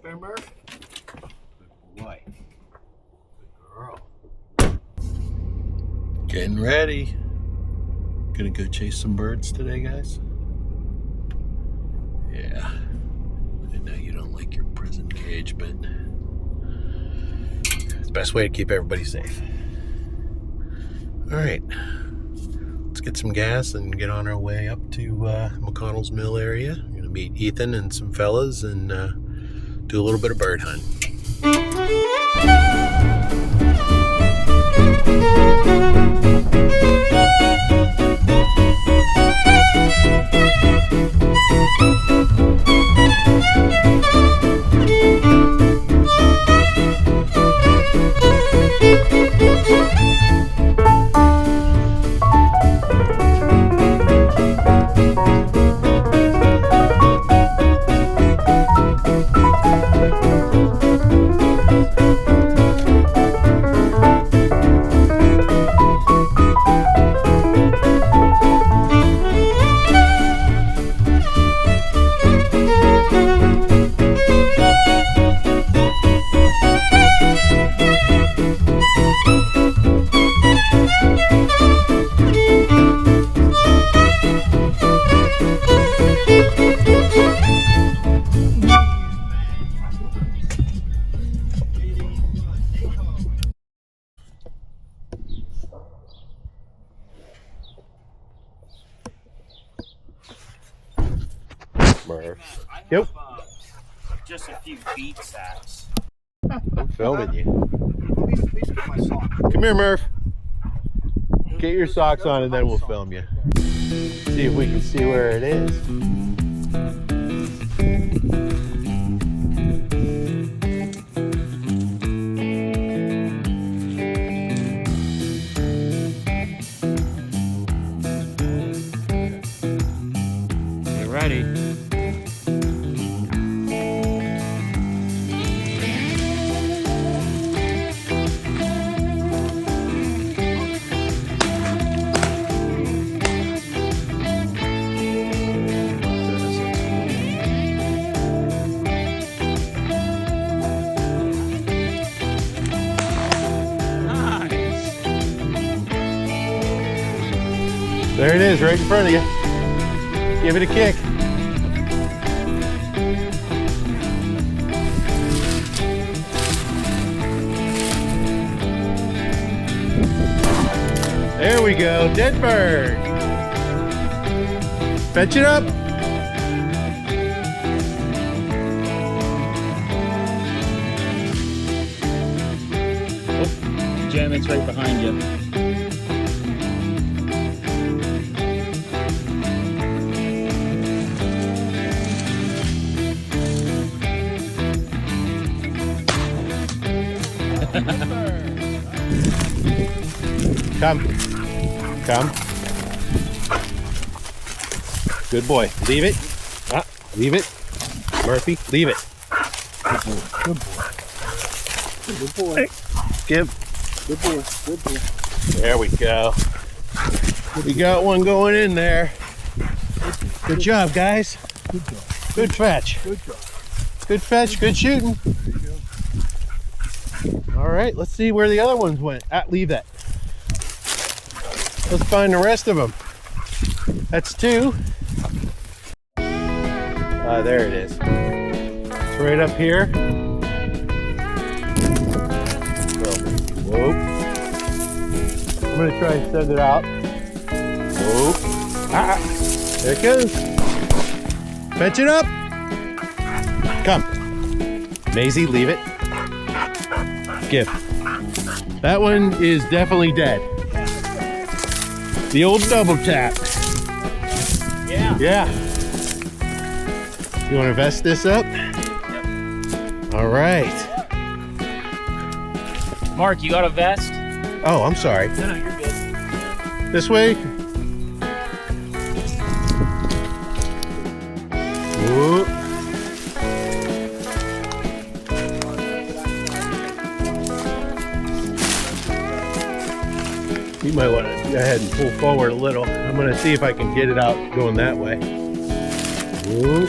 there, Murph? Good boy. Good girl. Getting ready. Gonna go chase some birds today, guys. Yeah. I know you don't like your prison cage, but it's the best way to keep everybody safe. All right. Let's get some gas and get on our way up to McConnell's Mill area. We're gonna meet Ethan and some fellas and do a little bit of bird hunt. Murph. Yep. Just a few feed sacks. I'm filming you. Please get my sock. Come here, Murph. Get your socks on and then we'll film you. See if we can see where it is. Get ready. There it is, right in front of you. Give it a kick. There we go, dead bird. Fetch it up. Oh, Jim, it's right behind you. Come. Come. Good boy. Leave it. Leave it. Murphy, leave it. Good boy. Good boy. Hey. Give. Good boy. Good boy. There we go. We got one going in there. Good job, guys. Good job. Good fetch. Good job. Good fetch. Good shooting. There you go. All right, let's see where the other ones went. Leave that. Let's find the rest of them. That's two. There it is. It's right up here. Whoa. I'm gonna try and send it out. Whoa. There it goes. Fetch it up. Come. Maisie, leave it. Give. That one is definitely dead. The old double tap. Yeah. Yeah. You want to vest this up? Yep. All right. Mark, you got a vest? Oh, I'm sorry. No, you're good. This way. Whoa. You might want to go ahead and pull forward a little. I'm going to see if I can get it out going that way. Whoa.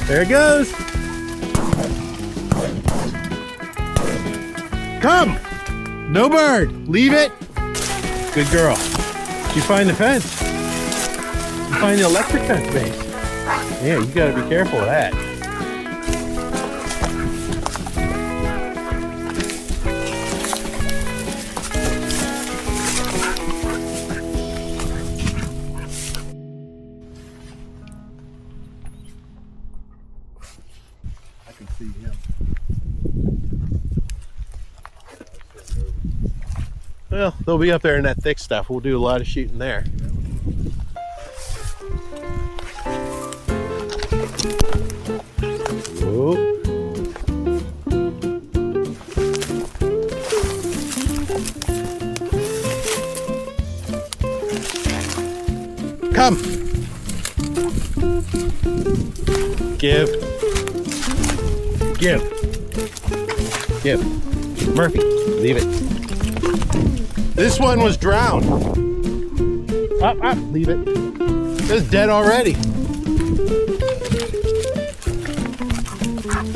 There it goes. Come. No bird. Leave it. Good girl. Did you find the fence? You find the electric fence base. Yeah, you gotta be careful of that. I can see him. Well, they'll be up there in that thick stuff. We'll do a lot of shooting there. Whoa. Come. Give. Murphy, leave it. This one was drowned. Up, leave it. It's dead already.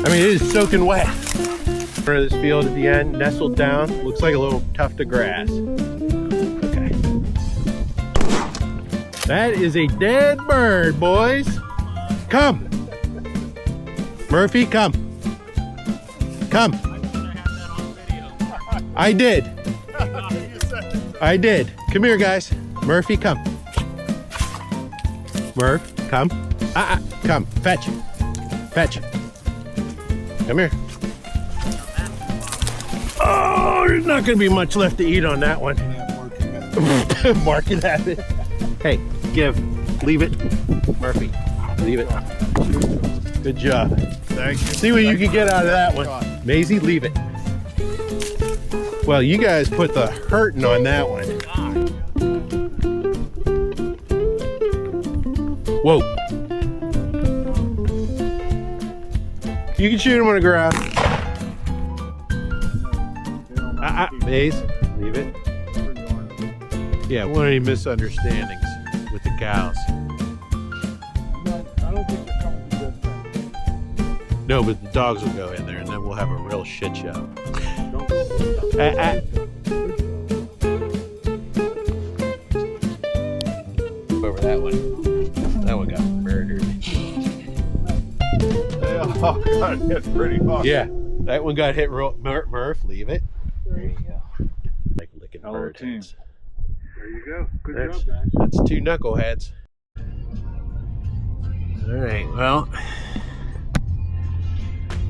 I mean, it is soaking wet. This field at the end, nestled down, looks like a little tuft of grass. Okay. That is a dead bird, boys. Come. Murphy, come. Come. I did. I did. Come here, guys. Murphy, come. Murph, come. Come. Fetch. Fetch. Come here. Oh, there's not going to be much left to eat on that one. Mark it at it. Hey, give. Leave it. Murphy, leave it. Good job. Thank you. See what you can get out of that one. Maisie, leave it. Well, you guys put the hurting on that one. Whoa. You can shoot him on the ground. Maze, leave it. Yeah, one of any misunderstandings with the cows. I don't think they're coming to good friends. No, but the dogs will go in there and then we'll have a real shit show. Don't go. Over that one. That one got murdered. They all got hit pretty hard. Yeah, that one got hit real. Murph, leave it. There you go. Like licking Hello, bird team. heads. There you go. Good That's, job, guys. that's two knuckleheads. All right, well,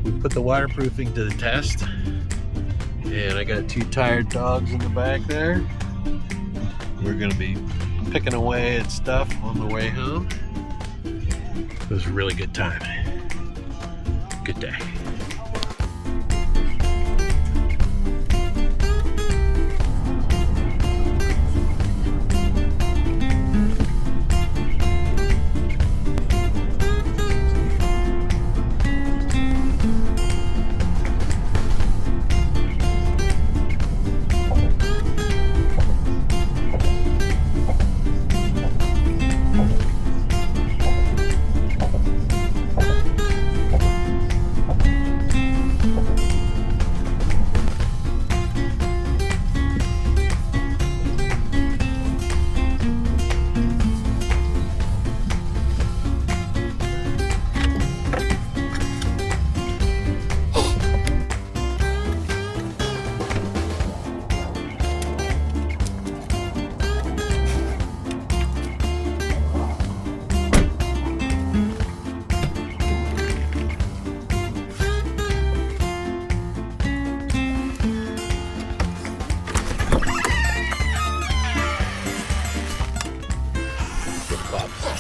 we put the waterproofing to the test. And I got two tired dogs in the back there. We're gonna be picking away at stuff on the way home. It was a really good time. Good day. Bob's.